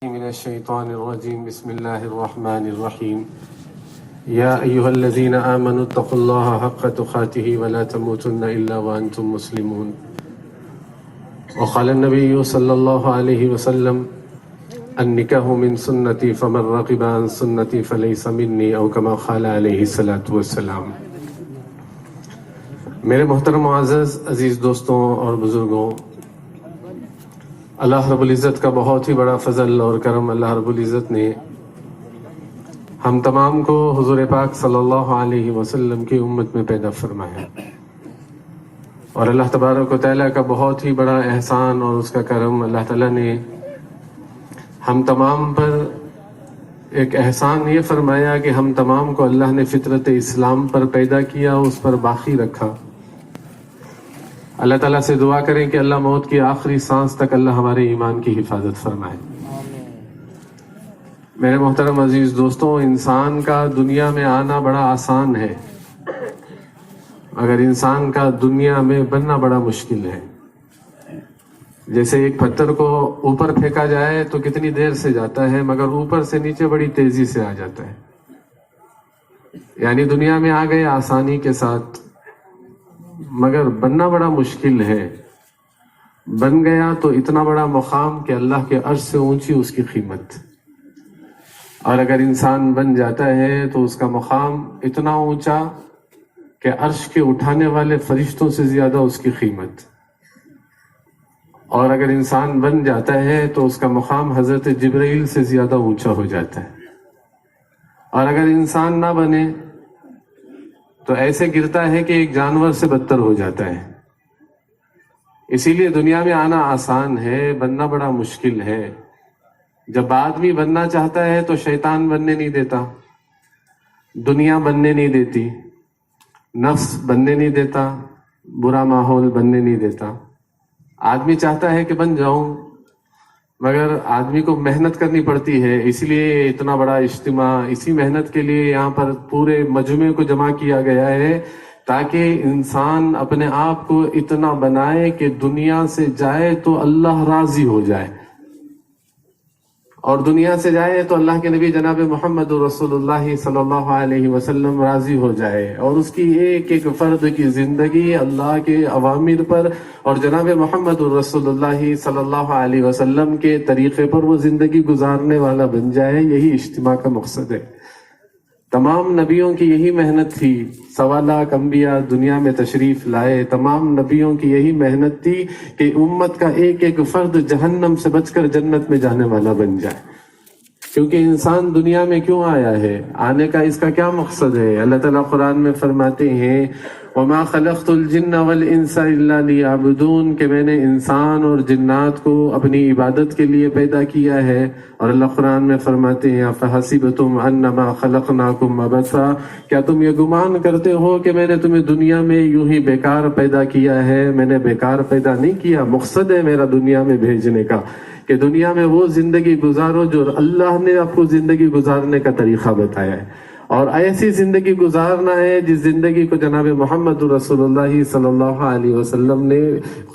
من الشيطان الرجيم بسم الله الرحمن الرحيم يا أيها الذين آمنوا اتقوا الله حق تقاته ولا تموتن إلا وأنتم مسلمون وقال النبي صلى الله عليه وسلم النكاح من سنتي فمن رغب عن سنتي فليس مني أو كما قال عليه الصلاة والسلام۔ میرے محترم معزز عزیز دوستوں اور بزرگوں، اللہ رب العزت کا بہت ہی بڑا فضل اور کرم اللہ رب العزت نے ہم تمام کو حضور پاک صلی اللہ علیہ وسلم کی امت میں پیدا فرمایا، اور اللہ تبارک و تعالیٰ کا بہت ہی بڑا احسان اور اس کا کرم، اللہ تعالیٰ نے ہم تمام پر ایک احسان یہ فرمایا کہ ہم تمام کو اللہ نے فطرت اسلام پر پیدا کیا، اس پر باقی رکھا۔ اللہ تعالیٰ سے دعا کریں کہ اللہ موت کی آخری سانس تک اللہ ہمارے ایمان کی حفاظت فرمائے۔ میرے محترم عزیز دوستوں، انسان کا دنیا میں آنا بڑا آسان ہے، مگر انسان کا دنیا میں بننا بڑا مشکل ہے۔ جیسے ایک پتھر کو اوپر پھینکا جائے تو کتنی دیر سے جاتا ہے، مگر اوپر سے نیچے بڑی تیزی سے آ جاتا ہے۔ یعنی دنیا میں آ گئے آسانی کے ساتھ، مگر بننا بڑا مشکل ہے۔ بن گیا تو اتنا بڑا مقام کہ اللہ کے عرش سے اونچی اس کی قیمت، اور اگر انسان بن جاتا ہے تو اس کا مقام اتنا اونچا کہ عرش کے اٹھانے والے فرشتوں سے زیادہ اس کی قیمت، اور اگر انسان بن جاتا ہے تو اس کا مقام حضرت جبرائیل سے زیادہ اونچا ہو جاتا ہے، اور اگر انسان نہ بنے تو ایسے گرتا ہے کہ ایک جانور سے بدتر ہو جاتا ہے۔ اسی لیے دنیا میں آنا آسان ہے، بننا بڑا مشکل ہے۔ جب آدمی بننا چاہتا ہے تو شیطان بننے نہیں دیتا، دنیا بننے نہیں دیتی، نفس بننے نہیں دیتا، برا ماحول بننے نہیں دیتا۔ آدمی چاہتا ہے کہ بن جاؤں، مگر آدمی کو محنت کرنی پڑتی ہے۔ اس لیے اتنا بڑا اجتماع، اسی محنت کے لیے یہاں پر پورے مجمع کو جمع کیا گیا ہے، تاکہ انسان اپنے آپ کو اتنا بنائے کہ دنیا سے جائے تو اللہ راضی ہو جائے، اور دنیا سے جائے تو اللہ کے نبی جناب محمد رسول اللہ صلی اللہ علیہ وسلم راضی ہو جائے، اور اس کی ایک ایک فرد کی زندگی اللہ کے اوامر پر اور جناب محمد رسول اللہ صلی اللہ علیہ وسلم کے طریقے پر وہ زندگی گزارنے والا بن جائے۔ یہی اجتماع کا مقصد ہے۔ تمام نبیوں کی یہی محنت تھی، 1.25 لاکھ انبیاء دنیا میں تشریف لائے، تمام نبیوں کی یہی محنت تھی کہ امت کا ایک ایک فرد جہنم سے بچ کر جنت میں جانے والا بن جائے۔ کیونکہ انسان دنیا میں کیوں آیا ہے، آنے کا اس کا کیا مقصد ہے؟ اللہ تعالیٰ قرآن میں فرماتے ہیں وَمَا خَلَقْتُ الْجِنَّ وَالْإِنسَ إِلَّا لِيَعْبُدُونَ، کہ میں نے انسان اور جنات کو اپنی عبادت کے لیے پیدا کیا ہے۔ اور اللہ قرآن میں فرماتے ہیں أَفَحَسِبْتُمْ أَنَّمَا خَلَقْنَاكُمْ عَبَثًا، کیا تم یہ گمان کرتے ہو کہ میں نے تمہیں دنیا میں یوں ہی بیکار پیدا کیا ہے؟ میں نے بیکار پیدا نہیں کیا، مقصد ہے میرا دنیا میں بھیجنے کا کہ دنیا میں وہ زندگی گزارو جو اللہ نے آپ کو زندگی گزارنے کا طریقہ بتایا ہے، اور ایسی زندگی گزارنا ہے جس زندگی کو جناب محمد رسول اللہ صلی اللہ علیہ وسلم نے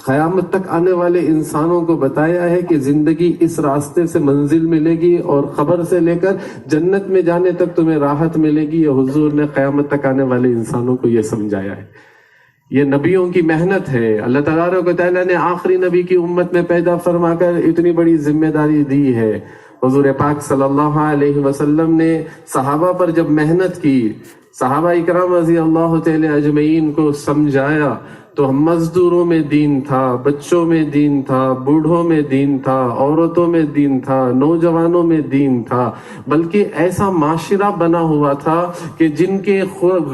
قیامت تک آنے والے انسانوں کو بتایا ہے کہ زندگی اس راستے سے منزل ملے گی، اور قبر سے لے کر جنت میں جانے تک تمہیں راحت ملے گی۔ یہ حضور نے قیامت تک آنے والے انسانوں کو یہ سمجھایا ہے۔ یہ نبیوں کی محنت ہے۔ اللہ تبارک و تعالیٰ نے آخری نبی کی امت میں پیدا فرما کر اتنی بڑی ذمہ داری دی ہے۔ حضور پاک صلی اللہ علیہ وسلم نے صحابہ پر جب محنت کی، صحابہ اکرام رضی اللہ تعالی اجمعین کو سمجھایا، تو مزدوروں میں دین تھا، بچوں میں دین تھا، بوڑھوں میں دین تھا، عورتوں میں دین تھا، نوجوانوں میں دین تھا، بلکہ ایسا معاشرہ بنا ہوا تھا کہ جن کے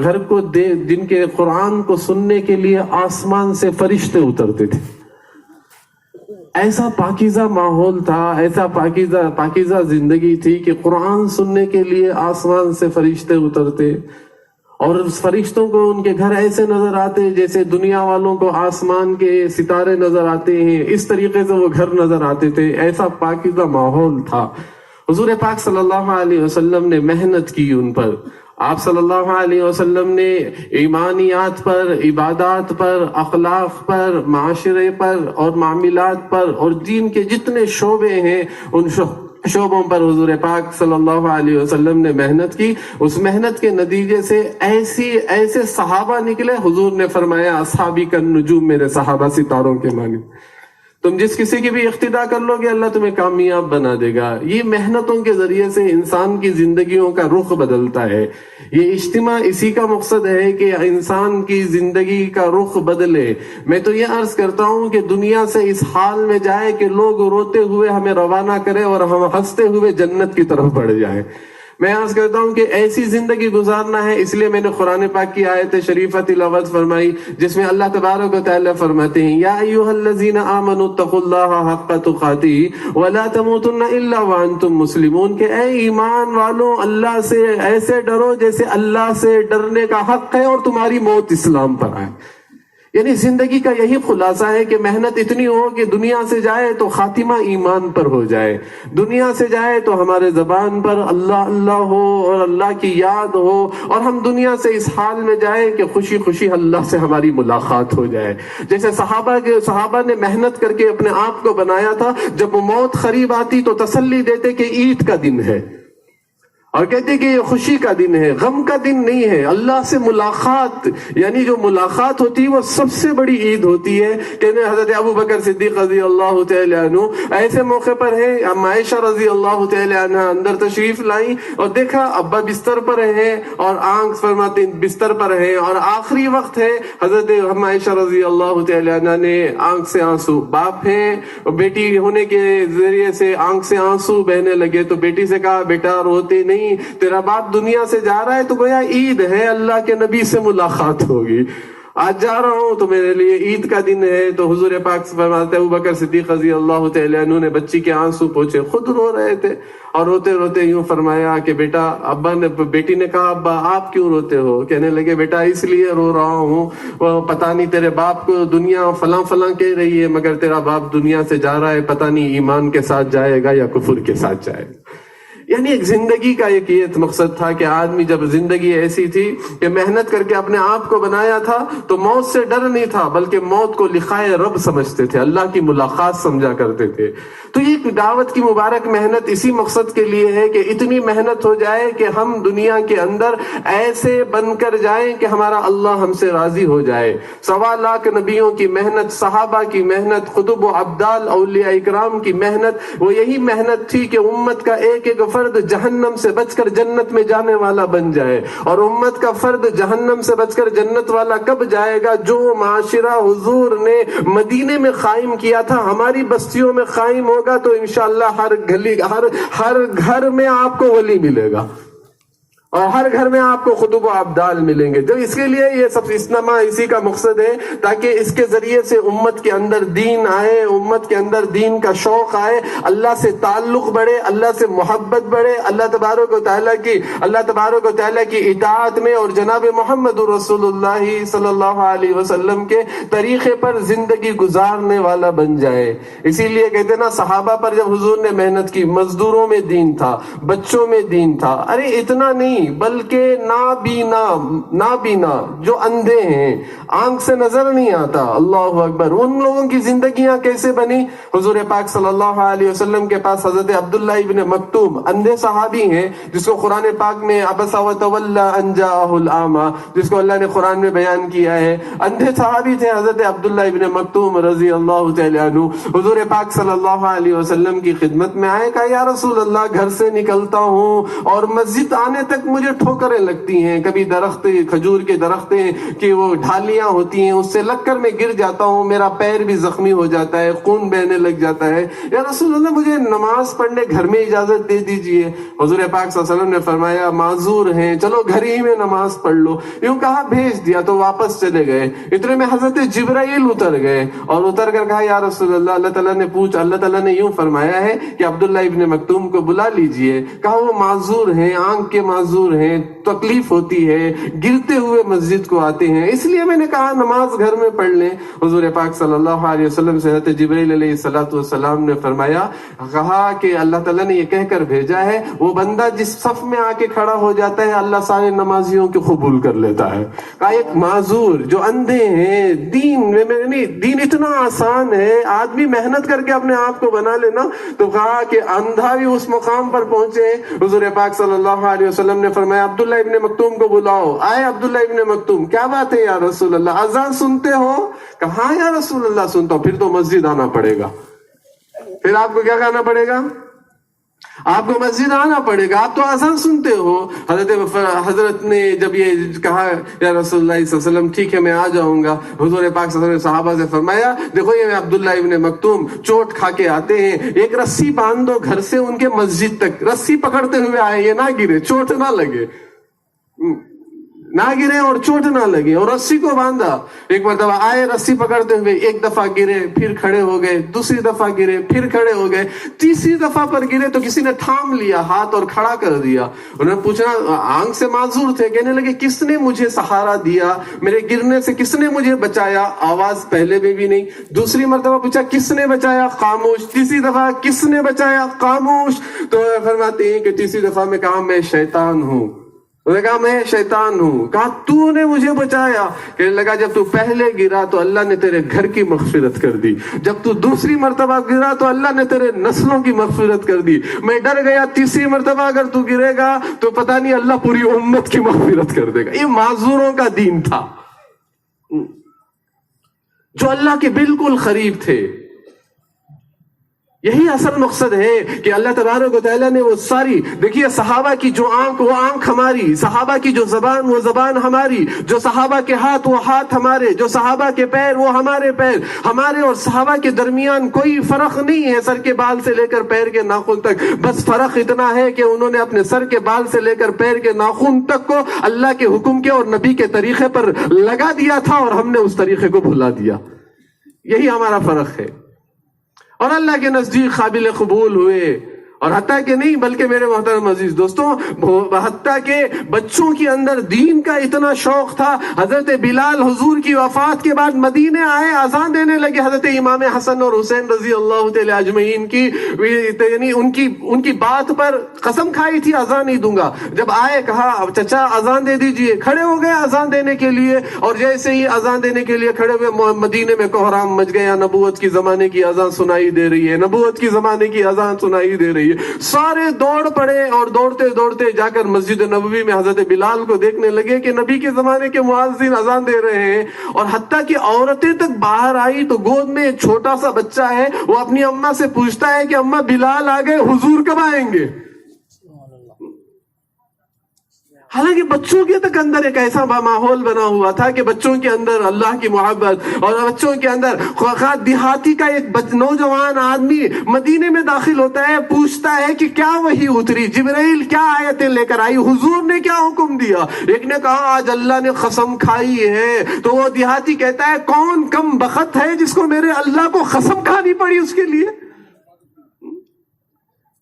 گھر کو جن کے قرآن کو سننے کے لیے آسمان سے فرشتے اترتے تھے۔ ایسا پاکیزہ ماحول تھا، ایسا پاکیزہ زندگی تھی کہ قرآن سننے کے لیے آسمان سے فرشتے اترتے، اور فرشتوں کو ان کے گھر ایسے نظر آتے جیسے دنیا والوں کو آسمان کے ستارے نظر آتے ہیں، اس طریقے سے وہ گھر نظر آتے تھے۔ ایسا پاکیزہ ماحول تھا۔ حضور پاک صلی اللہ علیہ وسلم نے محنت کی ان پر، آپ صلی اللہ علیہ وسلم نے ایمانیات پر، عبادات پر، اخلاق پر، معاشرے پر اور معاملات پر اور دین کے جتنے شعبے ہیں ان شعبوں پر حضور پاک صلی اللہ علیہ وسلم نے محنت کی. اس محنت کے نتیجے سے ایسے صحابہ نکلے. حضور نے فرمایا اصحابی کالنجوم، میرے صحابہ ستاروں کے مانند. تم جس کسی کی بھی اقتدا کر لو گے اللہ تمہیں کامیاب بنا دے گا. یہ محنتوں کے ذریعے سے انسان کی زندگیوں کا رخ بدلتا ہے. یہ اجتماع اسی کا مقصد ہے کہ انسان کی زندگی کا رخ بدلے. میں تو یہ عرض کرتا ہوں کہ دنیا سے اس حال میں جائے کہ لوگ روتے ہوئے ہمیں روانہ کرے اور ہم ہنستے ہوئے جنت کی طرف بڑھ جائیں. میں عرض کرتا ہوں کہ ایسی زندگی گزارنا ہے. اس لیے میں نے قرآن پاک کی آیت شریفہ تلاوت فرمائی جس میں اللہ تبارک و تعالیٰ فرماتے ہیں یا ایھا الذین آمنوا اتقوا اللہ حق تقاتہ ولا تموتن الا وانتم مسلمون، کہ اے ایمان والوں اللہ سے ایسے ڈرو جیسے اللہ سے ڈرنے کا حق ہے اور تمہاری موت اسلام پر آئے. یعنی زندگی کا یہی خلاصہ ہے کہ محنت اتنی ہو کہ دنیا سے جائے تو خاتمہ ایمان پر ہو جائے، دنیا سے جائے تو ہمارے زبان پر اللہ اللہ ہو اور اللہ کی یاد ہو، اور ہم دنیا سے اس حال میں جائیں کہ خوشی خوشی اللہ سے ہماری ملاقات ہو جائے. جیسے صحابہ نے محنت کر کے اپنے آپ کو بنایا تھا. جب موت قریب آتی تو تسلی دیتے کہ عید کا دن ہے، اور کہتے کہ یہ خوشی کا دن ہے، غم کا دن نہیں ہے. اللہ سے ملاقات، یعنی جو ملاقات ہوتی ہے وہ سب سے بڑی عید ہوتی ہے. کہتے ہیں حضرت ابو بکر صدیق رضی اللہ تعالی عنہ ایسے موقع پر ہے، عائشہ رضی اللہ تعالی عنہ اندر تشریف لائیں اور دیکھا ابا بستر پر ہیں اور آنکھ فرماتے بستر پر ہیں اور آخری وقت ہے. حضرت عائشہ رضی اللہ تعالی عنہ نے آنکھ سے آنسو، باپ ہیں بیٹی ہونے کے ذریعے سے آنکھ سے آنسو بہنے لگے تو بیٹی سے کہا بیٹا روتے نہیں، تیرا باپ دنیا سے جا رہا ہے تو گویا عید ہے، اللہ کے نبی سے ملاقات ہوگی. آج جا رہا ہوں تو میرے لیے عید کا دن ہے. تو حضور پاک فرماتے ابو بکر صدیق رضی اللہ تعالی عنہ نے بچی کے آنسو پوچھے، خود رو رہے تھے اور روتے روتے یوں فرمایا کہ بیٹا، بیٹی نے کہا ابا آپ کیوں روتے ہو؟ کہنے لگے بیٹا اس لیے رو رہا ہوں، پتہ نہیں تیرے باپ کو دنیا فلاں فلاں کہہ رہی ہے مگر تیرا باپ دنیا سے جا رہا ہے، پتہ نہیں ایمان کے ساتھ جائے گا یا کفر کے ساتھ جائے گا. یعنی ایک زندگی کا ایک یہ مقصد تھا کہ آدمی جب زندگی ایسی تھی کہ محنت کر کے اپنے آپ کو بنایا تھا تو موت سے ڈر نہیں تھا بلکہ موت کو لقائے رب سمجھتے تھے، اللہ کی ملاقات سمجھا کرتے تھے. تو یہ دعوت کی مبارک محنت اسی مقصد کے لیے ہے کہ اتنی محنت ہو جائے کہ ہم دنیا کے اندر ایسے بن کر جائیں کہ ہمارا اللہ ہم سے راضی ہو جائے. 1.25 لاکھ نبیوں کی محنت، صحابہ کی محنت، قطب و ابدال اولیاء اکرام کی محنت، وہ یہی محنت تھی کہ امت کا ایک ایک فرد جہنم سے بچ کر جنت میں جانے والا بن جائے. اور امت کا فرد جہنم سے بچ کر جنت والا کب جائے گا؟ جو معاشرہ حضور نے مدینے میں قائم کیا تھا ہماری بستیوں میں قائم ہوگا تو انشاءاللہ ہر گھر میں آپ کو ولی ملے گا اور ہر گھر میں آپ کو قطب و ابدال ملیں گے. تو اس کے لیے یہ سب اجتماع اسی کا مقصد ہے تاکہ اس کے ذریعے سے امت کے اندر دین آئے، امت کے اندر دین کا شوق آئے، اللہ سے تعلق بڑھے، اللہ سے محبت بڑھے، اللہ تبارک و تعالیٰ کی اطاعت میں اور جناب محمد رسول اللہ صلی اللہ علیہ وسلم کے طریقے پر زندگی گزارنے والا بن جائے. اسی لیے کہتے ہیں نا صحابہ پر جب حضور نے محنت کی، مزدوروں میں دین تھا، بچوں میں دین تھا. ارے اتنا نہیں بلکہ نابینا جو اندھے ہیں، آنکھ سے نظر نہیں آتا، اللہ اکبر، ان لوگوں کی زندگیاں کیسے بنی؟ حضور پاک صلی اللہ علیہ وسلم کے پاس حضرت عبداللہ ابن مکتوم اندھے صحابی ہیں جس کو قرآن پاک میں عبس وتولی ان جاءہ الاعمی، جس کو اللہ نے قرآن میں بیان کیا ہے. اندھے صحابی تھے حضرت عبداللہ ابن مکتوم رضی اللہ تعالی عنہ. حضور پاک صلی اللہ علیہ وسلم کی خدمت میں آئے، کہا یا رسول اللہ گھر سے نکلتا ہوں اور مسجد آنے تک مجھے ٹھوکریں لگتی ہیں، کبھی درخت کھجور کے درخت کی وہ ڈھالیاں ہوتی ہیں اس سے لگ کر میں گر جاتا ہوں، میرا پیر بھی زخمی ہو جاتا ہے، خون بہنے لگ جاتا ہے، یا رسول اللہ مجھے نماز پڑھنے گھر میں اجازت دے دیجئے. حضور پاک صلی اللہ علیہ وسلم نے فرمایا معذور ہیں، چلو گھر ہی میں نماز پڑھ لو. یوں کہا بھیج دیا تو واپس چلے گئے. اتنے میں حضرت جبرائیل اتر گئے اور اتر کر کہا یا رسول اللہ، اللہ تعالیٰ نے یوں فرمایا ہے کہ عبداللہ ابن مکتوم کو بلا لیجئے. کہا وہ معذور ہیں، آنکھ کے معذور معذور ہیں, تکلیف ہوتی ہے, گرتے ہوئے مسجد کو آتے ہیں. اس لیے میں نے کہا نماز گھر میں پڑھ لیں. حضور پاک صلی اللہ علیہ وسلم سے حضرت جبرائیل علیہ السلام نے فرمایا, کہا کہ اللہ تعالیٰ نے یہ کہہ کر بھیجا ہے, وہ بندہ جس صف میں آ کے کھڑا ہو جاتا ہے اللہ سارے نمازیوں کو قبول کر لیتا ہے. کہا ایک معذور جو اندھے ہیں, دین اتنا آسان ہے, آدمی محنت کر کے اپنے آپ کو بنا لینا, تو کہا کہ اندھا بھی اس مقام پر پہنچے. حضور پاک صلی اللہ علیہ وسلم نے فرمایا عبداللہ ابن مکتوم کو بلاؤ. آئے عبداللہ ابن مکتوم, کیا بات ہے یا رسول اللہ, اذان سنتے ہو؟ کہا ہاں یا رسول اللہ سنتا ہوں. پھر تو مسجد آنا پڑے گا. پھر آپ کو کیا کرنا پڑے گا؟ آپ کو مسجد آنا پڑے گا. آپ تو اذان سنتے ہو. حضرت نے جب یہ کہا یا رسول اللہ صلی اللہ علیہ وسلم ٹھیک ہے میں آ جاؤں گا, حضور پاک صلی اللہ علیہ وسلم صحابہ سے فرمایا دیکھو یہ عبداللہ ابن مکتوم چوٹ کھا کے آتے ہیں, ایک رسی باندھ دو گھر سے ان کے مسجد تک, رسی پکڑتے ہوئے آئے, یہ نہ گرے, چوٹ نہ لگے, نہ گرے اور چوٹ نہ لگے, اور رسی کو باندھا. ایک مرتبہ آئے رسی پکڑتے ہوئے, ایک دفعہ گرے پھر کھڑے ہو گئے, دوسری دفعہ گرے پھر کھڑے ہو گئے, تیسری دفعہ پر گرے تو کسی نے تھام لیا ہاتھ اور کھڑا کر دیا. انہوں نے پوچھا, آنکھ سے معذور تھے, کہنے لگے کس نے مجھے سہارا دیا, میرے گرنے سے کس نے مجھے بچایا؟ آواز پہلے میں بھی نہیں. دوسری مرتبہ پوچھا کس نے بچایا؟ خاموش. تیسری دفعہ کس نے بچایا؟ خاموش. تو فرماتے ہیں کہ تیسری دفعہ میں کہا میں شیطان ہوں. انہوں نے کہا میں شیطان ہوں. کہا تو نے مجھے بچایا. کہنے لگا جب تو پہلے گرا تو اللہ نے تیرے گھر کی مغفرت کر دی, جب تو دوسری مرتبہ گرا تو اللہ نے تیرے نسلوں کی مغفرت کر دی. میں ڈر گیا تیسری مرتبہ اگر تو گرے گا تو پتہ نہیں اللہ پوری امت کی مغفرت کر دے گا. یہ معذوروں کا دین تھا جو اللہ کے بالکل قریب تھے. یہی اصل مقصد ہے کہ اللہ تبارک و تعالیٰ نے وہ ساری, دیکھیے صحابہ کی جو آنکھ وہ آنکھ ہماری, صحابہ کی جو زبان وہ زبان ہماری, جو صحابہ کے ہاتھ وہ ہاتھ ہمارے, جو صحابہ کے پیر وہ ہمارے پیر. ہمارے اور صحابہ کے درمیان کوئی فرق نہیں ہے سر کے بال سے لے کر پیر کے ناخن تک. بس فرق اتنا ہے کہ انہوں نے اپنے سر کے بال سے لے کر پیر کے ناخن تک کو اللہ کے حکم کے اور نبی کے طریقے پر لگا دیا تھا, اور ہم نے اس طریقے کو بھلا دیا. یہی ہمارا فرق ہے, اور اللہ کے نزدیک قابل قبول ہوئے. اور حتیٰ کہ نہیں بلکہ میرے محترم عزیز دوستوں, حتیٰ کہ بچوں کے اندر دین کا اتنا شوق تھا. حضرت بلال حضور کی وفات کے بعد مدینے آئے, اذان دینے لگے. حضرت امام حسن اور حسین رضی اللہ تعالی اجمعین کی, یعنی ان کی بات پر قسم کھائی تھی اذان نہیں دوں گا. جب آئے کہا چچا اذان دے دیجئے, کھڑے ہو گئے اذان دینے کے لیے. اور جیسے ہی اذان دینے کے لیے کھڑے ہوئے مدینے میں کوہرام مچ گیا. نبوت کی زمانے کی اذان سنائی دے رہی ہے, نبوت کی زمانے کی اذان سنائی دے رہی ہے. سارے دوڑ پڑے اور دوڑتے دوڑتے جا کر مسجد نبوی میں حضرت بلال کو دیکھنے لگے کہ نبی کے زمانے کے مؤذن اذان دے رہے ہیں. اور حتیٰ کہ عورتیں تک باہر آئی تو گود میں ایک چھوٹا سا بچہ ہے, وہ اپنی اماں سے پوچھتا ہے کہ اماں بلال آ گئے, حضور کب آئیں گے؟ حالانکہ بچوں کے تک اندر ایک ایسا ماحول بنا ہوا تھا کہ بچوں کے اندر اللہ کی محبت, اور بچوں کے اندر دیہاتی کا ایک نوجوان آدمی مدینے میں داخل ہوتا ہے, پوچھتا ہے کہ کیا وحی اتری, جبرائیل کیا آیتیں لے کر آئی, حضور نے کیا حکم دیا؟ ایک نے کہا آج اللہ نے قسم کھائی ہے. تو وہ دیہاتی کہتا ہے کون کم بخت ہے جس کو میرے اللہ کو قسم کھانی پڑی اس کے لیے؟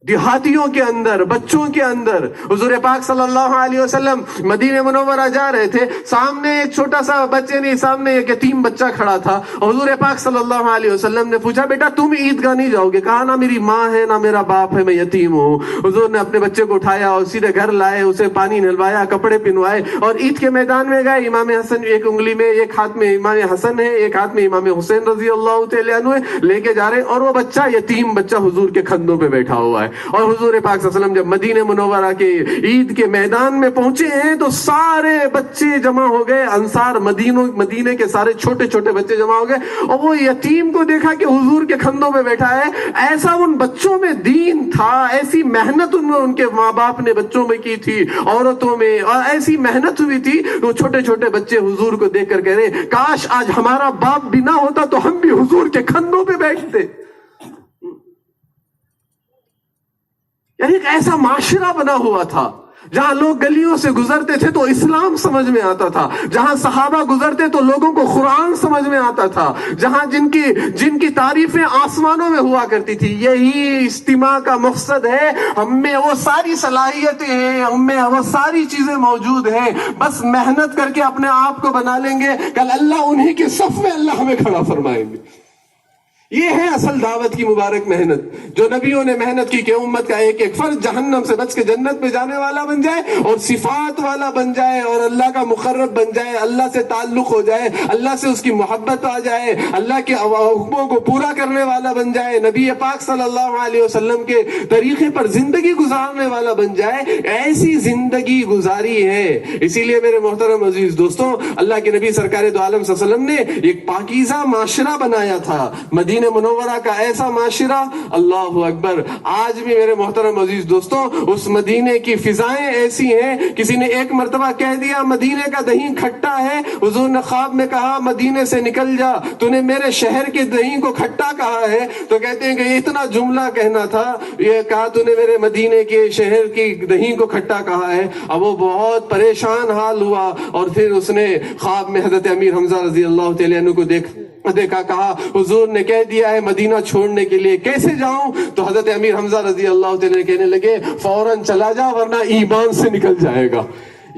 دیہاتیوں کے اندر, بچوں کے اندر. حضور پاک صلی اللہ علیہ وسلم مدینہ منورہ جا رہے تھے, سامنے ایک چھوٹا سا بچے نہیں, سامنے ایک یتیم بچہ کھڑا تھا. حضور پاک صلی اللہ علیہ وسلم نے پوچھا بیٹا تم عیدگاہ نہیں جاؤ گے؟ کہا نہ میری ماں ہے نہ میرا باپ ہے, میں یتیم ہوں. حضور نے اپنے بچے کو اٹھایا اور سیدھے گھر لائے, اسے پانی نلوایا, کپڑے پہنوائے, اور عید کے میدان میں گئے. امام حسن ایک انگلی میں, ایک ہاتھ میں امام حسن ہے, ایک ہاتھ میں امام حسین رضی اللہ تعالیٰ عنہ لے کے جا رہے, اور وہ بچہ یتیم بچہ حضور کے کندھوں پہ بیٹھا ہوا ہے. اور حضور پاک صلی اللہ علیہ وسلم جب مدینہ منورہ کے عید کے میدان میں پہنچے ہیں تو سارے بچے جمع ہو گئے, انصار مدینے کے سارے چھوٹے چھوٹے بچے جمع ہو گئے, اور وہ یتیم کو دیکھا کہ حضور کے کندھوں پہ بیٹھا ہے. ایسا ان بچوں میں دین تھا, ایسی محنت ان کے ماں باپ نے بچوں میں کی تھی, عورتوں میں, اور ایسی محنت ہوئی تھی. وہ چھوٹے چھوٹے بچے حضور کو دیکھ کر کہہ رہے کاش آج ہمارا باپ بھی نہ ہوتا تو ہم بھی حضور کے کندھوں پہ بیٹھتے. یعنی ایک ایسا معاشرہ بنا ہوا تھا. جہاں لوگ گلیوں سے گزرتے تھے تو اسلام سمجھ میں آتا تھا، جہاں صحابہ گزرتے تو لوگوں کو قرآن سمجھ میں آتا تھا، جہاں جن کی تعریفیں آسمانوں میں ہوا کرتی تھی۔ یہی اجتماع کا مقصد ہے، ہم میں وہ ساری صلاحیتیں ہیں، ہم میں وہ ساری چیزیں موجود ہیں، بس محنت کر کے اپنے آپ کو بنا لیں گے، کل اللہ انہی کے صف میں اللہ ہمیں کھڑا فرمائیں گے۔ یہ ہے اصل دعوت کی مبارک محنت، جو نبیوں نے محنت کی کہ امت کا ایک ایک فرد جہنم سے بچ کے جنت میں جانے والا بن جائے اور صفات والا بن جائے اور اللہ کا مقرب بن جائے، اللہ سے تعلق ہو جائے، اللہ سے اس کی محبت آ جائے، اللہ کے حکموں کو پورا کرنے والا بن جائے، نبی پاک صلی اللہ علیہ وسلم کے طریقے پر زندگی گزارنے والا بن جائے۔ ایسی زندگی گزاری ہے۔ اسی لیے میرے محترم عزیز دوستوں، اللہ کے نبی سرکار دو عالم صلی اللہ علیہ وسلم نے ایک پاکیزہ معاشرہ بنایا تھا، مدینہ منورہ کا ایسا معاشرہ، اللہ اکبر۔ آج بھی میرے محترم عزیز دوستوں اس مدینے کی فضائیں ایسی ہیں، کسی نے ایک مرتبہ کہہ دیا مدینے کا دہی کھٹا ہے، حضور نے خواب میں کہا مدینے سے نکل جا، تو نے میرے شہر کے دہی کو کھٹا کہا ہے، تو کہتے ہیں کہ اتنا جملہ کہنا تھا، یہ کہا تو نے میرے مدینے کے شہر کی دہی کو کھٹا کہا ہے۔ اب وہ بہت پریشان حال ہوا اور پھر اس نے خواب میں حضرت امیر حمزہ رضی اللہ تعالیٰ عنہ کو دیکھا، کہا حضور نے کہہ دیا ہے مدینہ چھوڑنے کے لیے، کیسے جاؤں؟ تو حضرت امیر حمزہ رضی اللہ تعالیٰ کہنے لگے فوراً چلا جا ورنہ ایمان سے نکل جائے گا۔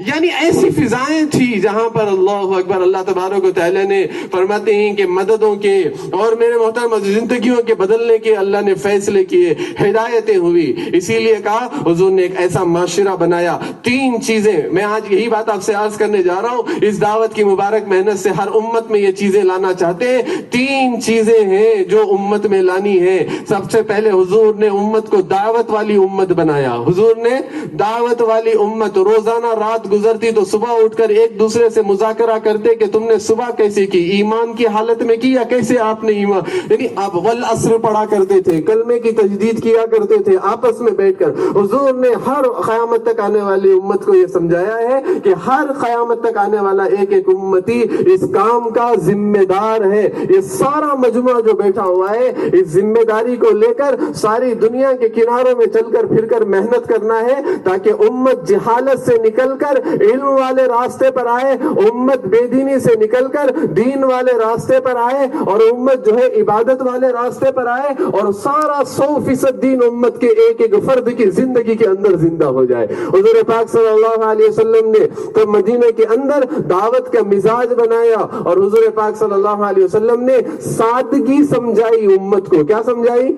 یعنی ایسی فضائیں تھی جہاں پر اللہ اکبر، اللہ تبارک و تعالیٰ نے فرماتے ہیں کہ مددوں کے اور میرے محترم زندگیوں کے بدلنے کے اللہ نے فیصلے کیے، ہدایتیں ہوئی۔ اسی لیے کہا حضور نے ایک ایسا معاشرہ بنایا۔ تین چیزیں میں آج یہی بات آپ سے عرض کرنے جا رہا ہوں، اس دعوت کی مبارک محنت سے ہر امت میں یہ چیزیں لانا چاہتے ہیں۔ تین چیزیں ہیں جو امت میں لانی ہے۔ سب سے پہلے حضور نے امت کو دعوت والی امت بنایا۔ حضور نے دعوت والی امت، روزانہ رات گزرتی تو صبح اٹھ کر ایک دوسرے سے مذاکرہ کرتے کہ تم نے صبح کیسے کی، ایمان کی حالت میں کی یا کیسے آپ نے ایمان، یعنی آپ والعصر پڑھا کرتے تھے، کلمے کی تجدید کیا کرتے تھے آپس میں بیٹھ کر۔ حضور نے ہر قیامت تک آنے والی امت کو یہ سمجھایا ہے کہ ہر قیامت تک آنے والا ایک ایک امتی اس کام کا ذمہ دار ہے۔ یہ سارا مجموعہ جو بیٹھا ہوا ہے اس ذمہ داری کو لے کر ساری دنیا کے کناروں میں چل کر پھر کر محنت کرنا ہے، تاکہ امت جہالت سے نکل کر علم والے راستے پر آئے، امت بے دینی سے نکل کر دین والے راستے پر آئے، اور امت جو ہے عبادت والے راستے پر آئے، اور سارا 100% دین امت کے ایک ایک فرد کی زندگی کے اندر زندہ ہو جائے۔ حضور پاک صلی اللہ علیہ وسلم نے تو مدینہ کے اندر دعوت کا مزاج بنایا، اور حضور پاک صلی اللہ علیہ وسلم نے سادگی سمجھائی امت کو۔ کیا سمجھائی؟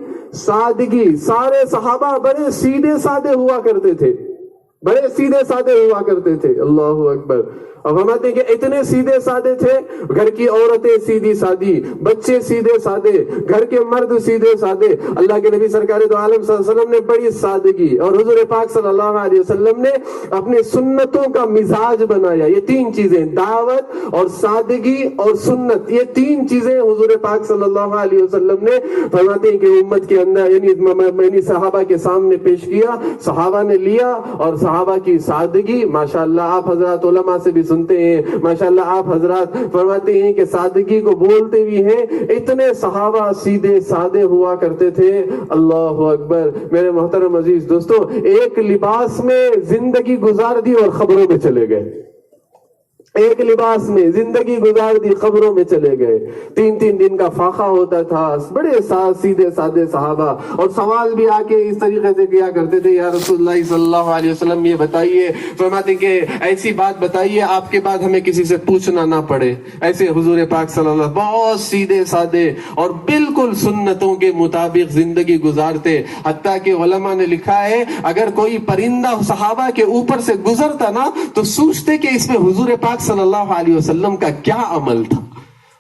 سادگی۔ سارے صحابہ بڑے سیدھے سادے ہوا کرتے تھے، بڑے سیدھے سادے ہوا کرتے تھے، اللہ اکبر۔ اب ہم آتے ہیں کہ اتنے سیدھے سادے تھے، گھر کی عورتیں سیدھی سادی، بچے سیدھے سادے، گھر کے مرد سیدھے سادے۔ اللہ کے نبی سرکار دو عالم صلی اللہ علیہ وسلم نے بڑی سادگی، اور حضور پاک صلی اللہ علیہ وسلم نے اپنی سنتوں کا مزاج بنایا۔ یہ تین چیزیں، دعوت اور سادگی اور سنت، یہ تین چیزیں حضور پاک صلی اللہ علیہ وسلم نے فرماتے ہیں کہ امت کے اندر یعنی صحابہ کے سامنے پیش کیا، صحابہ نے لیا، اور صحابہ کی سادگی ماشاءاللہ آپ حضرات علماء سے بھی سنتے ہیں، ماشاءاللہ آپ حضرات فرماتے ہیں کہ سادگی کو بولتے بھی ہیں، اتنے صحابہ سیدھے سادے ہوا کرتے تھے، اللہ اکبر۔ میرے محترم عزیز دوستو، ایک لباس میں زندگی گزار دی اور خبروں میں چلے گئے، ایک لباس میں زندگی گزار دی، خبروں میں چلے گئے۔ تین دن کا فاقہ ہوتا تھا، بڑے سیدھے سادے صحابہ، اور سوال بھی آ کے اس طریقے سے کیا کرتے تھے، یا رسول اللہ صلی اللہ علیہ وسلم یہ بتائیے، فرماتے کہ ایسی بات بتائیے آپ کے بعد ہمیں کسی سے پوچھنا نہ پڑے۔ ایسے حضور پاک صلی اللہ علیہ وسلم بہت سیدھے سادے اور بالکل سنتوں کے مطابق زندگی گزارتے، حتیٰ کہ علماء نے لکھا ہے اگر کوئی پرندہ صحابہ کے اوپر سے گزرتا نا تو سوچتے کہ اس میں حضور پاک صلی اللہ علیہ وسلم کا کیا عمل تھا،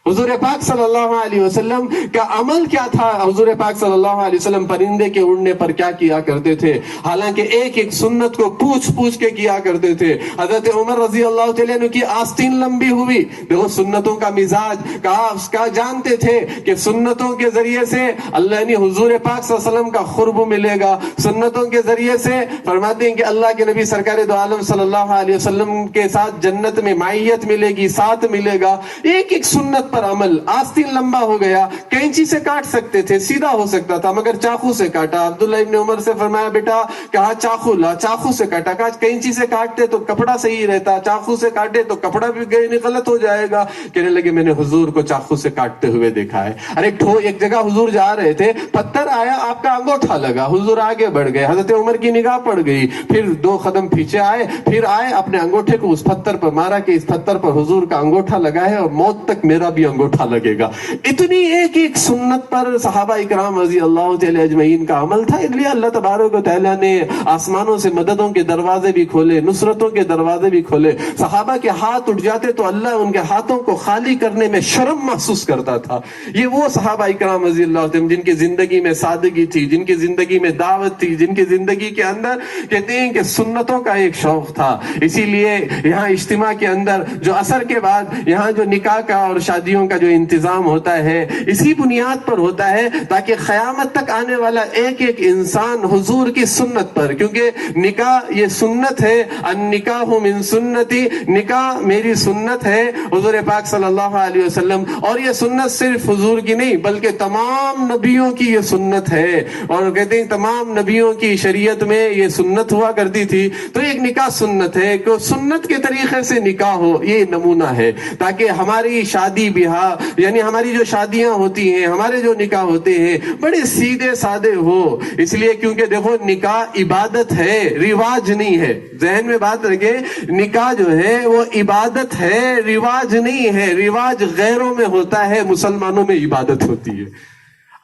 حضور پاک صلی اللہ علیہ وسلم کا عمل کیا تھا، حضور پاک صلی اللہ علیہ وسلم پرندے کے اڑنے پر کیا کیا کرتے تھے، حالانکہ ایک ایک سنت کو پوچھ کے کیا کرتے تھے۔ حضرت عمر رضی اللہ تعالیٰ عنہ کی آستین لمبی ہوئی، دیکھو سنتوں کا مزاج کا جانتے تھے کہ سنتوں کے ذریعے سے اللہ نے حضور پاک صلی اللہ علیہ وسلم کا قرب ملے گا، سنتوں کے ذریعے سے فرماتے ہیں کہ اللہ کے نبی سرکار دو عالم صلی اللہ علیہ وسلم کے ساتھ جنت میں معیت ملے گی، ساتھ ملے گا۔ ایک ایک سنت پر پر عمل. آستین لمبا ہو گیا, کینچی سے کاٹ سکتے تھے, سیدھا ہو سکتا تھا, مگر چاقو سے کاٹا. عبداللہ ابن عمر سے فرمایا بیٹا, کہا چاقو لا, چاقو سے کاٹا. کہا کینچی سے کاٹتے تو کپڑا صحیح رہتا, چاقو سے کاٹے تو کپڑا بھی غلط ہو جائے گا. کہنے لگے میں نے حضور کو چاقو سے کاٹتے ہوئے دیکھا ہے. ارے ایک جگہ حضور جا رہے تھے, پتھر آیا, آپ کا انگوٹھا لگا, حضور آگے بڑھ گئے, حضرت عمر کی نگاہ پڑ گئی, پھر 2 قدم پیچھے آئے, پھر آئے, اپنے انگوٹھے کو اس پتھر پر مارا کہ اس پتھر پر حضور کا انگوٹھا لگا ہے اور موت تک میرا بھی انگوٹھا لگے گا. اتنی ایک سنت پر صحابہ اکرام رضی اللہ تعالی اجمعین کا عمل تھا. اس لیے اللہ تبارک و تعالی نے آسمانوں سے مددوں کے دروازے بھی کھولے, نصرتوں کے دروازے بھی کھولے. صحابہ کے ہاتھ اٹھ جاتے تو اللہ ان کے ہاتھوں کو خالی کرنے میں شرم محسوس کرتا تھا. یہ وہ صحابہ اکرام رضی اللہ تعالی جن کی زندگی میں سادگی تھی, جن کی زندگی میں دعوت تھی, جن کی زندگی کے اندر کہتے ہیں کہ سنتوں کا ایک شوق تھا. اسی لیے یہاں اجتماع کے اندر جو عصر کے بعد یہاں جو نکاح کا اور شادیوں کا جو انتظام ہوتا ہے, اسی بنیاد پر ہوتا ہے تاکہ قیامت تک آنے والا ایک ایک انسان حضور کی سنت پر, کیونکہ نکاح یہ سنت ہے, النکاح من سنتی, نکاح میری سنت ہے حضور پاک صلی اللہ علیہ وسلم. اور یہ سنت صرف حضور کی نہیں بلکہ تمام نبیوں کی یہ سنت ہے. اور کہتے ہیں تمام نبیوں کی شریعت میں یہ سنت ہوا کرتی تھی. تو ایک نکاح سنت ہے کہ سنت کے طریقے سے نکاح ہو, یہ نمونہ ہے تاکہ ہماری شادی بیاہ یعنی ہماری جو شادیاں ہوتی ہیں, ہمارے جو نکاح ہوتے ہیں بڑے سیدھے سادے ہو. اس لیے کیونکہ دیکھو نکاح عبادت ہے, رواج نہیں ہے. ذہن میں بات رکھے, نکاح جو ہے وہ عبادت ہے, رواج نہیں ہے. رواج غیروں میں ہوتا ہے, مسلمانوں میں عبادت ہوتی ہے.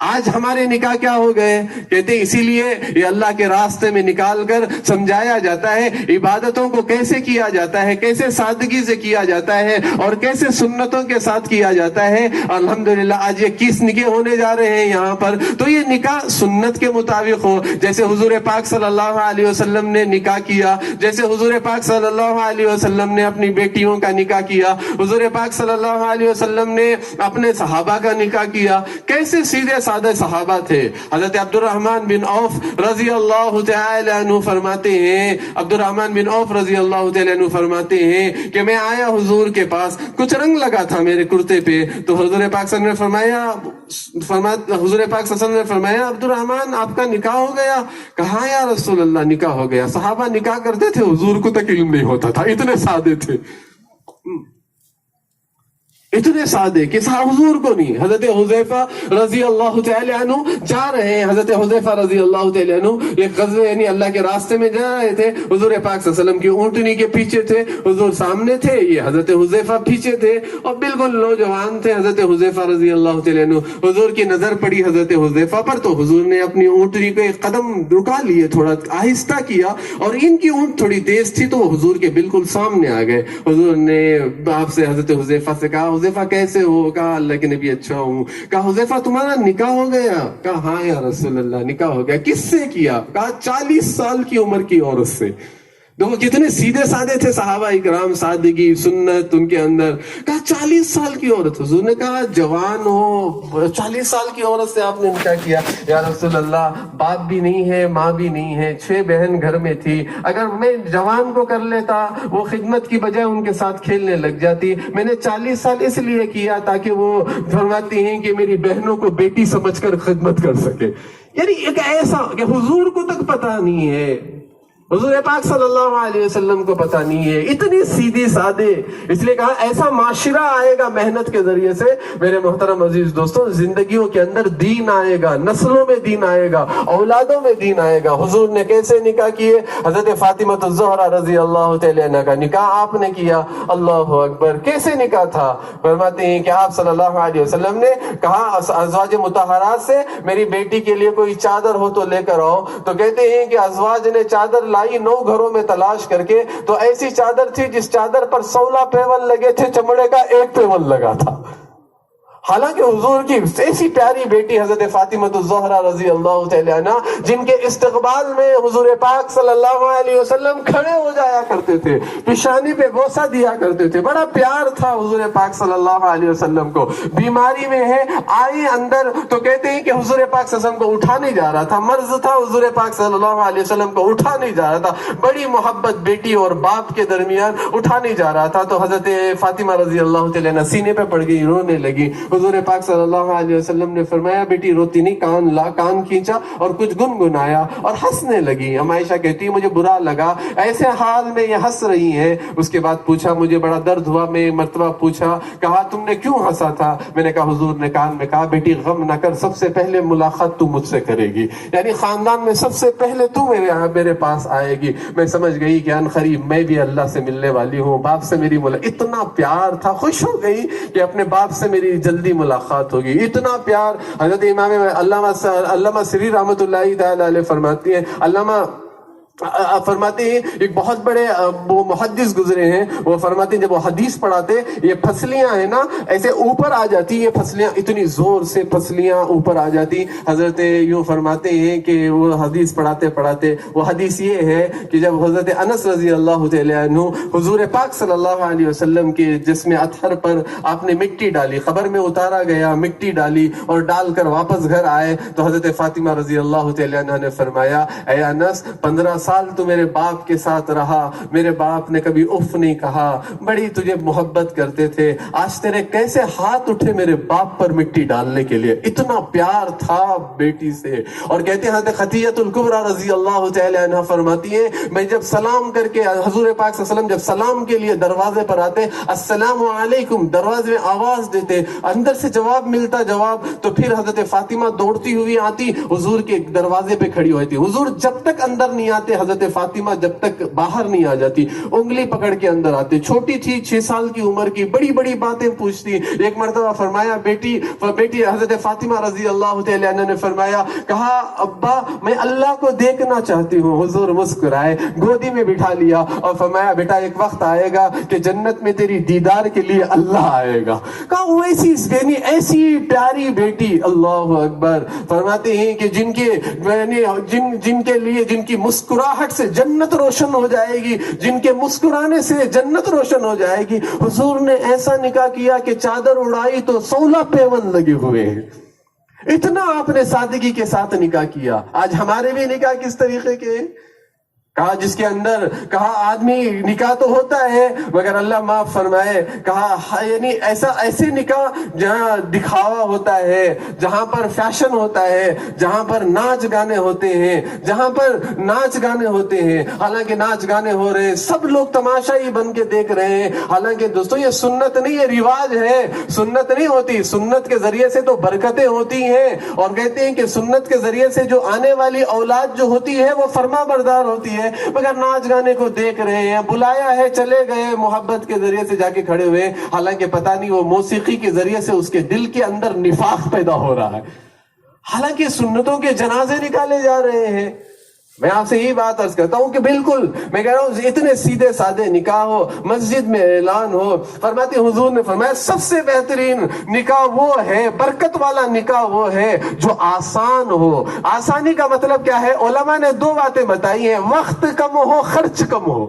آج ہمارے نکاح کیا ہو گئے, کہتے ہیں اسی لیے یہ اللہ کے راستے میں نکال کر سمجھایا جاتا ہے عبادتوں کو کیسے کیا جاتا ہے, کیسے سادگی سے کیا جاتا ہے اور کیسے سنتوں کے ساتھ کیا جاتا ہے. الحمدللہ آج یہ 21 نکاح ہونے جا رہے ہیں یہاں پر, تو یہ نکاح سنت کے مطابق ہو. جیسے حضور پاک صلی اللہ علیہ وسلم نے نکاح کیا, جیسے حضور پاک صلی اللہ علیہ وسلم نے اپنی بیٹیوں کا نکاح کیا, حضور پاک صلی اللہ علیہ وسلم نے اپنے صحابہ کا نکاح کیا. کیسے سیدھے سادہ صحابہ تھے. حضرت عبد الرحمن بن عوف رضی اللہ تعالی عنہ فرماتے ہیں, عبد الرحمن بن عوف رضی اللہ تعالی عنہ فرماتے ہیں کہ میں آیا حضور کے پاس, کچھ رنگ لگا تھا میرے کرتے پہ, تو حضور پاک صلی اللہ علیہ وسلم نے حضور پاک صلی اللہ علیہ وسلم نے فرمایا عبد الرحمن آپ کا نکاح ہو گیا؟ کہا یا رسول اللہ نکاح ہو گیا. صحابہ نکاح کرتے تھے, حضور کو تک علم نہیں ہوتا تھا, اتنے سادے تھے, اتنے سادے کہ حضور کو نہیں. حضرت حذیفہ رضی اللہ تعالی عنہ جا رہے ہیں, حضرت حذیفہ رضی اللہ تعالی عنہ ایک غزوے یعنی اللہ کے راستے میں جا رہے تھے. حضور پاک صلی اللہ علیہ وسلم کی اونٹنی کے پیچھے تھے, حضور سامنے تھے, یہ حضرت حذیفہ پیچھے تھے اور بالکل نوجوان تھے حضرت حذیفہ رضی اللہ تعالی عنہ. حضور کی نظر پڑی حضرت حذیفہ پر, تو حضور نے اپنی اونٹنی کو ایک قدم رکا لیے, تھوڑا آہستہ کیا, اور ان کی اونٹ تھوڑی تیز تھی تو وہ حضور کے بالکل سامنے آ گئے. حضور نے آپ سے حضرت حذیفہ سے کہا حذیفہ کیسے ہو؟ کہا اللہ کے نبی اچھا ہوں. کہا حذیفہ تمہارا نکاح ہو گیا؟ کہا ہاں یا رسول اللہ نکاح ہو گیا. کس سے کیا؟ کہا 40 سال کی عمر کی عورت سے. دیکھو کتنے سیدھے سادے تھے صحابہ اکرام, سادگی سنت ان کے اندر. کہا 40 سال کی عورت. حضور نے کہا جوان ہو, 40 سال کی عورت سے آپ نے نکاح کیا؟ یا رسول اللہ باپ بھی نہیں ہے, ماں بھی نہیں ہے, 6 بہن گھر میں تھی, اگر میں جوان کو کر لیتا وہ خدمت کی بجائے ان کے ساتھ کھیلنے لگ جاتی. میں نے 40 سال اس لیے کیا تاکہ وہ فرماتی ہیں کہ میری بہنوں کو بیٹی سمجھ کر خدمت کر سکے. یعنی ایک ایسا کہ حضور کو تک پتا نہیں ہے, حضور پاک صلی اللہ علیہ وسلم کو پتا نہیں ہے, اتنی سیدھی سادے. اس لیے کہا ایسا معاشرہ آئے گا محنت کے ذریعے سے. میرے محترم عزیز دوستوں, زندگیوں کے اندر دین آئے گا, نسلوں میں دین آئے گا, اولادوں میں دین آئے گا. حضور نے کیسے نکاح کیے؟ حضرت فاطمہ الزہرا رضی اللہ تعالی عنہ کا نکاح آپ نے کیا. اللہ اکبر. کیسے نکاح تھا؟ فرماتے ہیں کہ آپ صلی اللہ علیہ وسلم نے کہا ازواج مطہرات سے میری بیٹی کے لیے کوئی چادر ہو تو لے کر آؤ. تو کہتے ہیں کہ ازواج نے چادر لائی 9 گھروں میں تلاش کر کے, تو ایسی چادر تھی جس چادر پر 16 پیول لگے تھے, چمڑے کا 1 پیول لگا تھا. حالانکہ حضور کی ایسی پیاری بیٹی حضرت فاطمہ الزہرا رضی اللہ تعالی عنہ، جن کے استقبال میں حضور پاک صلی اللہ علیہ وسلم کھڑے ہو جایا کرتے تھے، پیشانی پہ بوسہ دیا کرتے تھے، بڑا پیار تھا حضور پاک صلی اللہ علیہ وسلم کو. بیماری میں ہے، آئے اندر تو کہتے ہیں کہ حضور پاک صلی اللہ علیہ وسلم کو اٹھا نہیں جا رہا تھا، مرض تھا، حضور پاک صلی اللہ علیہ وسلم کو اٹھا نہیں جا رہا تھا، بڑی محبت بیٹی اور باپ کے درمیان، اٹھا نہیں جا رہا تھا. تو حضرت فاطمہ رضی اللہ تعالی عنہ سینے پہ پڑ گئی، رونے لگی. حضور پاک صلی اللہ علیہ وسلم نے فرمایا بیٹی روتی نہیں، کان کھینچا اور کچھ گنگنایا اور ہنسنے لگی. ہم عائشہ کہتی مجھے برا لگا ایسے حال میں یہ ہنس رہی ہیں. اس کے بعد پوچھا، مجھے بڑا درد ہوا، میں مرتبہ پوچھا، کہا تم نے کیوں ہنسا تھا؟ میں نے کہا حضور نے کان میں کہا بیٹی غم نہ کر، سب سے پہلے ملاقات تو مجھ سے کرے گی، یعنی خاندان میں سب سے پہلے تو میرے پاس آئے گی. میں سمجھ گئی کہ ان قریب میں بھی اللہ سے ملنے والی ہوں، باپ سے میری ملاقات. اتنا پیار تھا، خوش ہو گئی کہ اپنے باپ سے میری جلدی ملاقات ہوگی. اتنا پیار. حضرت امام علامہ سری رحمۃ اللہ تعالی علیہ فرماتی ہیں، علامہ فرماتے ہیں ایک بہت بڑے وہ محدث گزرے ہیں، وہ فرماتے ہیں جب وہ حدیث پڑھاتے یہ پھسلیاں ہیں نا ایسے اوپر آ جاتی، یہ پھسلیاں اتنی زور سے پھسلیاں اوپر آ جاتی. حضرت یوں فرماتے ہیں کہ وہ حدیث پڑھاتے پڑھاتے وہ حدیث یہ ہے کہ جب حضرت انس رضی اللہ تعالی عنہ حضور پاک صلی اللہ علیہ وسلم کے جسم اطہر پر آپ نے مٹی ڈالی، قبر میں اتارا گیا، مٹی ڈالی اور ڈال کر واپس گھر آئے تو حضرت فاطمہ رضی اللہ تعالی عنہ نے فرمایا اے انس 15 سال تو میرے باپ کے ساتھ رہا، میرے باپ نے کبھی اف نہیں کہا، بڑی تجھے محبت کرتے تھے، آج تیرے کیسے ہاتھ اٹھے میرے باپ پر مٹی ڈالنے کے لیے. اتنا پیار تھا بیٹی سے. اور کہتے ہیں حضرت خدیجہ الکبریٰ رضی اللہ تعالی عنہ فرماتی ہیں میں جب سلام کر کے حضور پاک صلی اللہ علیہ وسلم جب سلام کے لیے دروازے پر آتے السلام علیکم دروازے میں آواز دیتے، اندر سے جواب ملتا جواب، تو پھر حضرت فاطمہ دوڑتی ہوئی آتی حضور کے دروازے پہ کھڑی ہوئی تھی. حضور جب تک اندر نہیں آتے، حضرت فاطمہ جب تک باہر نہیں آ جاتی، انگلی پکڑ کے اندر آتے. چھوٹی تھی 6 سال کی عمر کی، بڑی بڑی باتیں پوچھتی. ایک مرتبہ فرمایا بیٹی حضرت فاطمہ رضی اللہ تعالی عنہ نے فرمایا، کہا ابا میں اللہ کو دیکھنا چاہتی ہوں. حضور مسکرائے، گودی میں بٹھا لیا اور فرمایا بیٹا ایک وقت آئے گا کہ جنت میں تیری دیدار کے لیے اللہ آئے گا. کہا وہ ایسی پیاری بیٹی. اللہ اکبر. فرماتے ہیں کہ جن کے لیے جن کی مسکراہٹ سے جنت روشن ہو جائے گی، جن کے مسکرانے سے جنت روشن ہو جائے گی. حضور نے ایسا نکاح کیا کہ چادر اڑائی تو 16 پیون لگے ہوئے ہیں. اتنا آپ نے سادگی کے ساتھ نکاح کیا. آج ہمارے بھی نکاح کس طریقے کے ہیں؟ کہا جس کے اندر کہا آدمی نکاح تو ہوتا ہے مگر اللہ معاف فرمائے، کہا یعنی ایسے نکاح جہاں دکھاوا ہوتا ہے، جہاں پر فیشن ہوتا ہے، جہاں پر ناچ گانے ہوتے ہیں، حالانکہ ناچ گانے ہو رہے ہیں، سب لوگ تماشائی بن کے دیکھ رہے ہیں. حالانکہ دوستو یہ سنت نہیں ہے، رواج ہے. سنت نہیں ہوتی، سنت کے ذریعے سے تو برکتیں ہوتی ہیں. اور کہتے ہیں کہ سنت کے ذریعے سے جو آنے والی اولاد جو ہوتی ہے وہ فرما بردار ہوتی ہے. مگر ناچ گانے کو دیکھ رہے ہیں، بلایا ہے چلے گئے، محبت کے ذریعے سے جا کے کھڑے ہوئے، حالانکہ پتہ نہیں وہ موسیقی کے ذریعے سے اس کے دل کے اندر نفاق پیدا ہو رہا ہے. حالانکہ سنتوں کے جنازے نکالے جا رہے ہیں. میں آپ سے یہی بات عرض کرتا ہوں کہ بالکل میں کہہ رہا ہوں اتنے سیدھے سادے نکاح ہو، مسجد میں اعلان ہو. فرماتے حضور نے فرمایا سب سے بہترین نکاح وہ ہے، برکت والا نکاح وہ ہے جو آسان ہو. آسانی کا مطلب کیا ہے؟ علماء نے 2 باتیں بتائی ہیں، وقت کم ہو، خرچ کم ہو.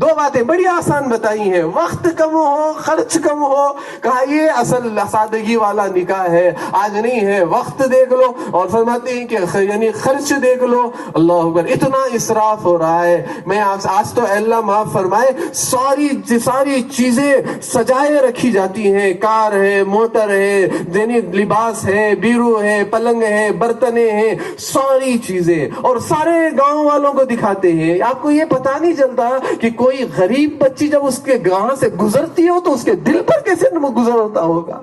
2 باتیں بڑی آسان بتائی ہیں، وقت کم ہو، خرچ کم ہو. کہا یہ اصل سادگی والا نکاح ہے. آج نہیں ہے، وقت دیکھ لو اور فرماتے ہیں کہ یعنی خرچ دیکھ لو. اللہ اکبر. اتنا اسراف ہو رہا ہے. میں آج تو اللہ معاف فرمائے ساری چیزیں سجائے رکھی جاتی ہیں، کار ہے، موٹر ہے، یعنی لباس ہے، بیرو ہے، پلنگ ہے، برتنیں ہیں، ساری چیزیں، اور سارے گاؤں والوں کو دکھاتے ہیں. آپ کو یہ پتا نہیں چلتا کہ کوئی غریب بچی جب اس کے گاؤں سے گزرتی ہو تو اس کے دل پر کیسے گزرتا ہوگا.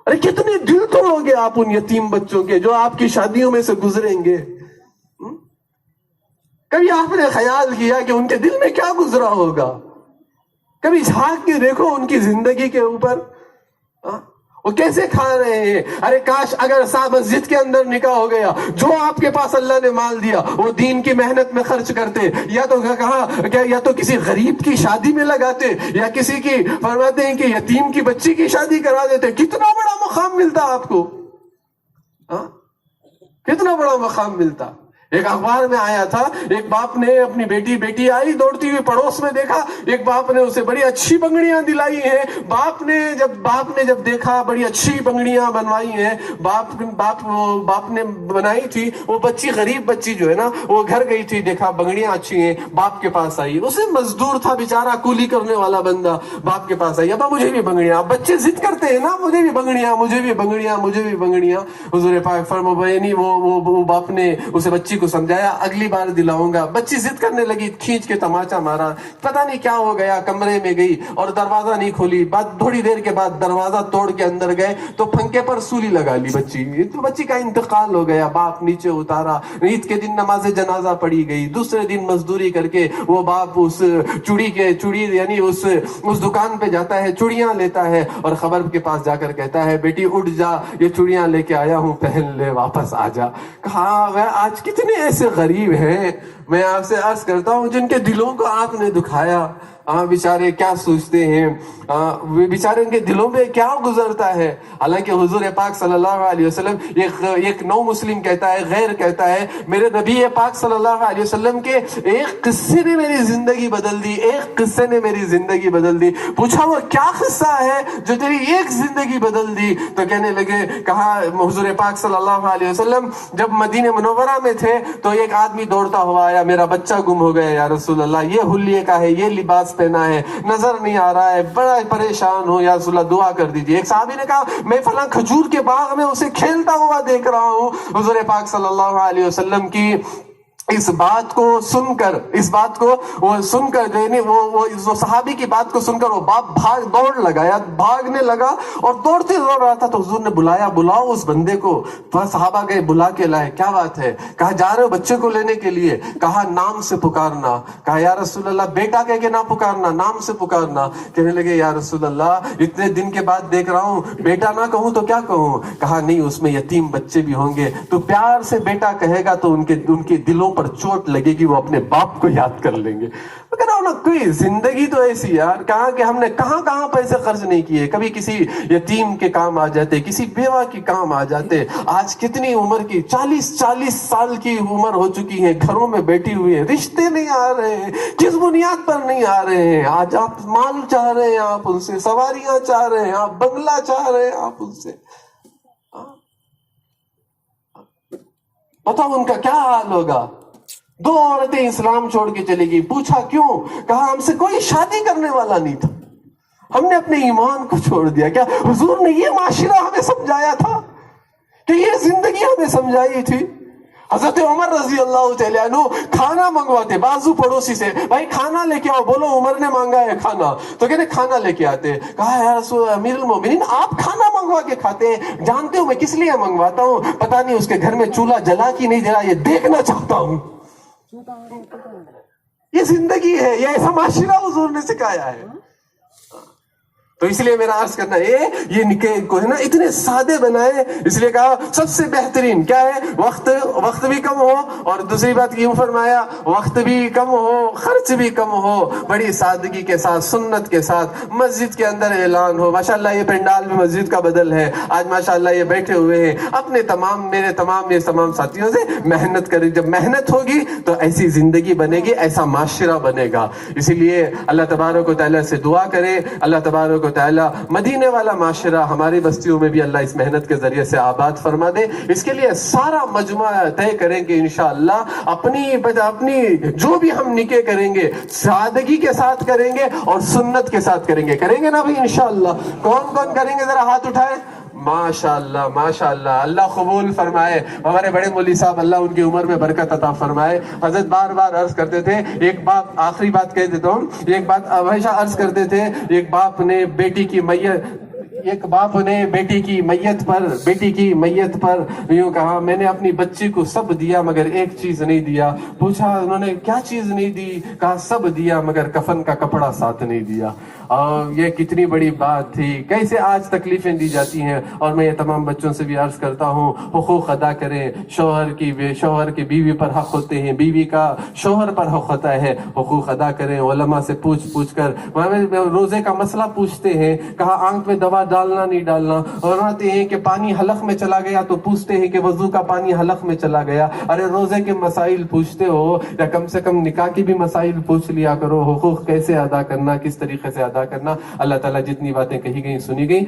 ارے کتنے دل توڑو گے آپ ان یتیم بچوں کے جو آپ کی شادیوں میں سے گزریں گے. کبھی آپ نے خیال کیا کہ ان کے دل میں کیا گزرا ہوگا؟ کبھی جھانک کے دیکھو ان کی زندگی کے اوپر. وہ کیسے کھا رہے ہیں. ارے کاش اگر مسجد کے اندر نکاح ہو گیا, جو آپ کے پاس اللہ نے مال دیا وہ دین کی محنت میں خرچ کرتے, یا تو کہا یا تو کسی غریب کی شادی میں لگاتے, یا کسی کی فرماتے ہیں کہ یتیم کی بچی کی شادی کرا دیتے. کتنا بڑا مقام ملتا آپ کو, کتنا بڑا مقام ملتا. ایک اخبار میں آیا تھا, ایک باپ نے اپنی بیٹی آئی دوڑتی ہوئی, پڑوس میں دیکھا ایک باپ نے اسے بڑی اچھی بنگڑیاں دلائی ہیں. باپ نے جب دیکھا بڑی اچھی بنگڑیاں بنوائی ہیں, باپ نے بنائی تھی, وہ بچی غریب بچی جو ہے نا وہ گھر گئی تھی, دیکھا بنگڑیاں اچھی ہیں, باپ کے پاس آئی. اسے مزدور تھا بیچارہ, کولی کرنے والا بندہ, باپ کے پاس آئی, ابا مجھے بھی بنگڑیاں. بچے ضد کرتے ہیں نا, مجھے بھی بنگڑیاں, مجھے بھی بنگڑیاں, مجھے بھی بنگڑیاں. حضور پاک فرمایا نہیں, وہ باپ نے اسے بچی کو سمجھایا اگلی بار دلاؤں گا. بچی ضد کرنے لگی, کھینچ کے تماچا مارا, پتہ نہیں کیا ہو گیا, کمرے میں گئی اور دروازہ نہیں کھولی. تھوڑی دیر کے بعد دروازہ توڑ کے اندر گئے تو پھنکے پر سولی لگا لی بچی. تو بچی کا انتقال ہو گیا. باپ نیچے اتارا, عید کے دن نماز جنازہ پڑھی گئی. دوسرے دن مزدوری کر کے وہ باپ اس چوڑی یعنی اس دکان پہ جاتا ہے, چوڑیاں لیتا ہے اور خبر کے پاس جا کر کہتا ہے بیٹی اٹھ جا, یہ چوڑیاں لے کے آیا ہوں, پہن لے, واپس آ جا. کہا آج کتنے ایسے غریب ہیں, میں آپ سے عرض کرتا ہوں جن کے دلوں کو آپ نے دکھایا. بیچارے کیا سوچتے ہیں, بیچارے ان کے دلوں میں کیا گزرتا ہے. حالانکہ حضور پاک صلی اللہ علیہ وسلم ایک نو مسلم کہتا ہے, غیر کہتا ہے, میرے نبی پاک صلی اللہ علیہ وسلم کے ایک قصے نے میری زندگی بدل دی, ایک قصے نے میری زندگی بدل دی. پوچھا وہ کیا قصہ ہے جو تیری ایک زندگی بدل دی؟ تو کہنے لگے, کہا حضور پاک صلی اللہ علیہ وسلم جب مدینہ منورہ میں تھے تو ایک آدمی دوڑتا ہوا آیا, میرا بچہ گم ہو گیا یا رسول اللہ, یہ حلیے کا ہے, یہ لباس پہنا ہے, نظر نہیں آ رہا ہے, بڑا پریشان ہوں یا رسول اللہ دعا کر دیجئے. ایک صحابی نے کہا میں فلاں کھجور کے باغ میں اسے کھیلتا ہوا دیکھ رہا ہوں. حضور پاک صلی اللہ علیہ وسلم کی اس بات کو سن کر وہ صحابی کی بات کو سن کر وہ باپ بھاگنے لگا اور دوڑتے دوڑ رہا تھا. تو حضور نے بلایا, بلاؤ اس بندے کو. صحابہ گئے, بلا کے لائے. کیا بات ہے؟ کہا جا رہے ہو بچے کو لینے کے لیے. کہا نام سے پکارنا. کہا یا رسول اللہ بیٹا کہہ کے نہ پکارنا, نام سے پکارنا. کہنے لگے یا رسول اللہ اتنے دن کے بعد دیکھ رہا ہوں, بیٹا نہ کہوں تو کیا کہوں؟ کہا نہیں, اس میں یتیم بچے بھی ہوں گے, تو پیار سے بیٹا کہے گا تو ان کے دلوں پر چوٹ لگے گی, وہ اپنے باپ کو یاد کر لیں گے. کہہ رہا ہوں نا, کوئی زندگی تو ایسی یار, کہاں کہ ہم نے کہاں پیسے خرچ نہیں کیے. کبھی کسی یتیم کے کام آ جاتے, کسی بیوہ کے کام آ جاتے. آج کتنی عمر کی 40 سال کی عمر ہو چکی ہے, گھروں میں بیٹھی ہوئی ہے, رشتے نہیں آ رہے ہیں. کس بنیاد پر نہیں آ رہے ہیں؟ آج آپ مال چاہ رہے ہیں, آپ ان سے سواریاں چاہ رہے ہیں, آپ بنگلہ چاہ رہے ہیں, آپ ان سے بتاؤ ان کا کیا حال ہوگا. 2 عورتیں اسلام چھوڑ کے چلی گئی. پوچھا کیوں؟ کہا ہم سے کوئی شادی کرنے والا نہیں تھا, ہم نے اپنے ایمان کو چھوڑ دیا. کیا حضور نے یہ معاشرہ ہمیں سمجھایا تھا کہ یہ زندگی ہمیں سمجھائی تھی؟ حضرت عمر رضی اللہ تعالیٰ عنہ کھانا منگواتے بازو پڑوسی سے, بھائی کھانا لے کے آؤ. بولو عمر نے مانگا ہے کھانا, تو کہتے کھانا لے کے آتے. کہا یا رسول امیر المومنین آپ کھانا منگوا کے کھاتے ہیں, جانتے ہو میں کس لیے منگواتا ہوں؟ پتہ نہیں اس کے گھر میں چولہا جلا کی نہیں جلا, یہ دیکھنا چاہتا ہوں. یہ زندگی ہے, یہ ایسا معاشرہ حضور نے سکھایا ہے. تو اس لیے میرا عرض کرنا ہے یہ نکاح کو ہے نا اتنے سادے بنائے. اس لیے کہا سب سے بہترین کیا ہے؟ وقت بھی کم ہو, اور دوسری بات یوں فرمایا وقت بھی کم ہو, خرچ بھی کم ہو, بڑی سادگی کے ساتھ, سنت کے ساتھ. مسجد کے اندر اعلان ہو, ماشاءاللہ یہ پنڈال بھی مسجد کا بدل ہے آج, ماشاءاللہ یہ بیٹھے ہوئے ہیں اپنے میرے تمام ساتھیوں سے محنت کریں. جب محنت ہوگی تو ایسی زندگی بنے گی, ایسا معاشرہ بنے گا. اسی لیے اللہ تبارک و تعالیٰ سے دعا کریں, اللہ تبارک و تعالیٰ مدینے والا معاشرہ ہماری بستیوں میں بھی اللہ اس محنت کے ذریعے سے آباد فرما دے. اس کے لیے سارا مجموعہ طے کریں کہ انشاءاللہ اپنی جو بھی ہم نکاح کریں گے سادگی کے ساتھ کریں گے اور سنت کے ساتھ کریں گے نا بھائی انشاءاللہ. کون کریں گے ذرا ہاتھ اٹھائیں. ماشاءاللہ ماشاءاللہ, اللہ قبول فرمائے. ہمارے بڑے مولوی صاحب اللہ ان کی عمر میں برکت عطا فرمائے. حضرت بار عرض کرتے تھے, ایک باپ, آخری بات کہہ دیتا ہوں, ایک بات ہمیشہ عرض کرتے تھے, ایک باپ نے بیٹی کی میت پر یوں کہا میں نے اپنی بچی کو سب دیا مگر ایک چیز نہیں دیا. پوچھا انہوں نے کیا چیز نہیں دی؟ کہا سب دیا مگر کفن کا کپڑا ساتھ نہیں دیا. اور یہ کتنی بڑی بات تھی، کیسے آج تکلیفیں دی جاتی ہیں. اور میں یہ تمام بچوں سے بھی عرض کرتا ہوں، حقوق ادا کریں. شوہر کی بیوی پر حق ہوتے ہیں، بیوی کا شوہر پر حق ہوتا ہے. حقوق ادا کریں. علماء سے پوچھ کر روزے کا مسئلہ پوچھتے ہیں، کہا آنکھ میں دوا ڈالنا نہیں ڈالنا. اور آتے ہیں کہ پانی حلق میں چلا گیا تو پوچھتے ہیں کہ وضو کا پانی حلق میں چلا گیا. ارے روزے کے مسائل پوچھتے ہو یا کم سے کم نکاح کی بھی مسائل پوچھ لیا کرو. حقوق کیسے ادا کرنا، کس طریقے سے ادا کرنا. اللہ تعالیٰ جتنی باتیں کہی گئی سنی گئی.